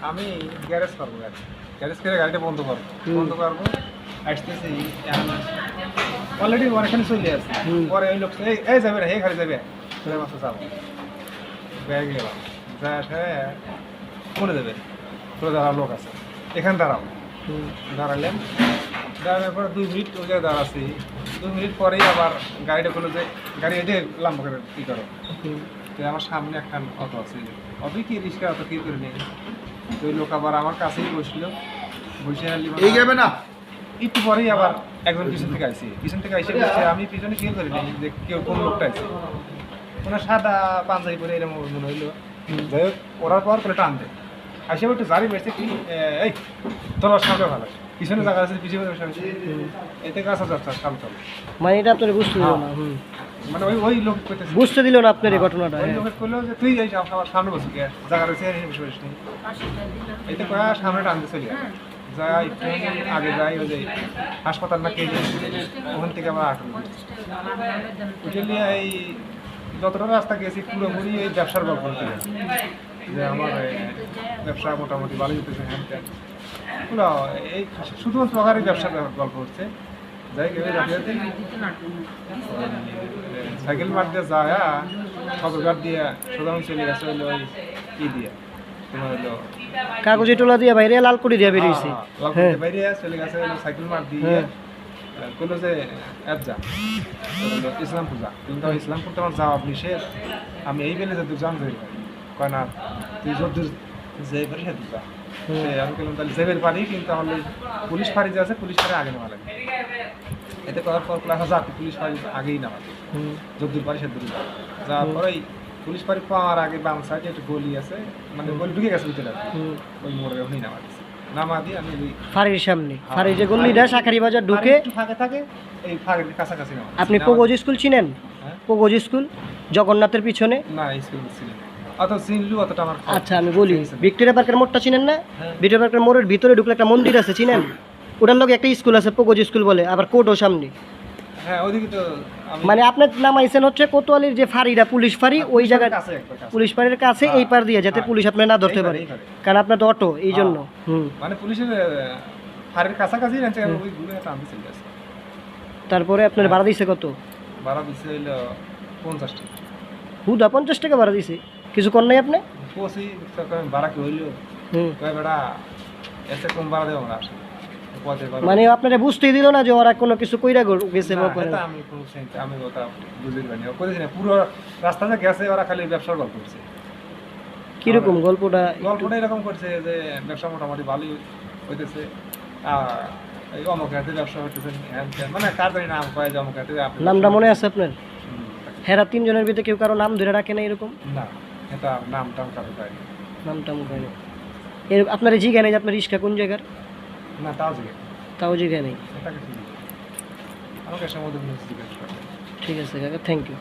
আমি গ্যারেজ করবো, গ্যারেজ করে গাড়িটা বন্ধ করবো আসতেছি। অলরেডি অনেকখানি চলে আসছে। পরে ওই লোক এই যাবে না, এই ঘরে যাবে, মাসে যাবো ব্যাগ গেলাম, যা মনে দেবে তোরা দাঁড়াও, লোক আছে এখানে দাঁড়াও। দাঁড়ালাম, দাঁড়ানোর পরে 2 মিনিট ওই জায়গায় দাঁড়াচ্ছি। 2 মিনিট পরেই আবার গাড়িটা বললো যে গাড়ি এসে লাম্বা করে কী করো। তো আমার সামনে একটা অটো আছে, অটোই কি রিক্সা অটো কি করে নেই। তো ওই লোক আবার আমার কাছেই বসলো, বসে এই যাবে না। একটু পরেই আবার একজন পিছন থেকে আইসি, বলছে আমি পিছনে কেউ করি নেই যে কেউ কোন লোকটা আছে। ওনার সাদা পাঞ্জাবি পরে এরকম মনে হইলো। যাই হোক, ওরার পর করে টান দেয়, আসে একটু জারি বেড়েছে কি এই তোর সামনে ভালো পিছনে জায়গা আছে, পিছনে এতে কাছে যাচ্ছে সামনে চল। মানে এটা আপনার বুঝতে দিল না, মানে ওই লোক বুঝতে দিল না আপনার এই ঘটনাটা। ওই লোক বললো যে তুই যাই আমার সামনে বসে গে জায়গা রয়েছে বসে বসে নেই। এতে কয়া সামনে টানতে চলে যায়, যাই একটু আগে যাই ওই যে হাসপাতাল না কে ওখান থেকে আবার আটক উঠে নিয়ে এই যতটা রাস্তা গেছি পুরোপুরি এই ব্যবসার গল্প যে আমার ব্যবসা মোটামুটি ভালো যেতেছে। হ্যান ত্যান পুরো এই শুধুমাত্র প্রকারের ব্যবসার গল্প হচ্ছে। যাই গেলে সাইকেল মাঠ দিয়ে যায় সদরঘাট দিয়ে সোজা চলে গেছে হইলো ওই ই দিয়ে তোমার হলো কাগজে টোলা দিয়ে বাইরে লাল করে দিয়ে বেরিয়েছি, বাইরে চলে গেছে সাইকেল মাঠ দিয়ে। বললো যে অ্যাপ যা ইসলামপুর যা, কিন্তু ইসলামপুর তো আমার যাওয়া নিষেধ, আমি এই বেলে যদি জান যাই কয় না তুই যদ্দূর যে পারি সে যা। আমি বললাম তাহলে যেবের পারি, কিন্তু আমার পুলিশ ফাঁড়ি যে আছে পুলিশ ফাঁড়ি আগে নেওয়া লাগে। এতে করার পর ক্লাস যা পুলিশ ফাঁড়ি আগেই নেওয়া যায়, যদ্দূর পারি সেদূর যাওয়ার পরে পুলিশ ফাঁড়ি পাওয়ার আগে বাম সাইডে একটু গলি আছে, মানে গলি ঢুকে গেছে ভিতরে, ওই মোড়ে ওখানেই নামা দিচ্ছে। নামা দিয়ে আমি ওই ফাঁড়ির সামনে, ফাঁড়ির যে গলিটা শাঁখারি বাজার ঢুকে ফাঁকে থাকে এই ফাঁকের কাছাকাছি নামা। আপনি পোগোজ স্কুল চিনেন? পোগোজ স্কুল জগন্নাথের পিছনে না, স্কুল ছিল অত চিনলু অতটা আমার। আচ্ছা আমি বলি, ভিক্টোরিয়া পার্কের মোড়টা চিনেন না? ভিক্টোরিয়া পার্কের মোড়ের ভিতরে ঢুকলে একটা মন্দির আছে, চিনেন? ওটার লগে একটা স্কুল আছে পোগোজ স্কুল বলে, আবার কোর্টও সামনে। হ্যাঁ ওইদিকে তো মানে আপনার নামাইছেন হচ্ছে কোতোয়ালির যে ফাঁড়িটা পুলিশ ফাঁড়ি, ওই জায়গায় পুলিশ ফাঁড়ির কাছে এই পার দিয়ে, যাতে পুলিশ আপনার না ধরতে পারে, কারণ আপনার তো অটো এই জন্য। মানে পুলিশের ফাঁড়ির কাছাকাছি আছে, ওই ঘুরে টানতে চলে গেছে। তারপরে আপনার ভাড়া দিছে কত? ভাড়া দিছে হইলো 50 টাকা। হুদা 50 টাকা ভাড়া দিছে, কিছু কর নাই আপনি? পৌঁছি ভাড়া কি হইলো বেড়া এসে কম ভাড়া দেবো আমরা আসলে। মানে আপনারা বুঝতেই দিল না যে ওরা কোনো কিছু কইরা গেছে? আমি ওটা বুঝতে পারিনি, করেছি না পুরো রাস্তাতে গেছে, ওরা খালি ব্যবসার গল্প করছে। কিরকম গল্পটা? গল্পটা এরকম করছে যে ব্যবসা মোটামুটি ভালোই হইতেছে, এই অমুক হাতে ব্যবসা হইতেছে, মানে কার জানি নাম কয় যে অমুক হাতে। নামটা মনে আছে আপনার? হেরা 3 জনের ভিতরে কেউ কারো নাম ধরে রাখে না এরকম? না, এটা নাম টাম কারো পায়নি, নাম টাম কয়নি। এর আপনার জিজ্ঞাসা নেই যে আপনার রিক্সা কোন জায়গার? না, তাও জিজ্ঞাসা নেই। আমাকে সমুদ্র ঠিক আছে কাকা, থ্যাংক ইউ।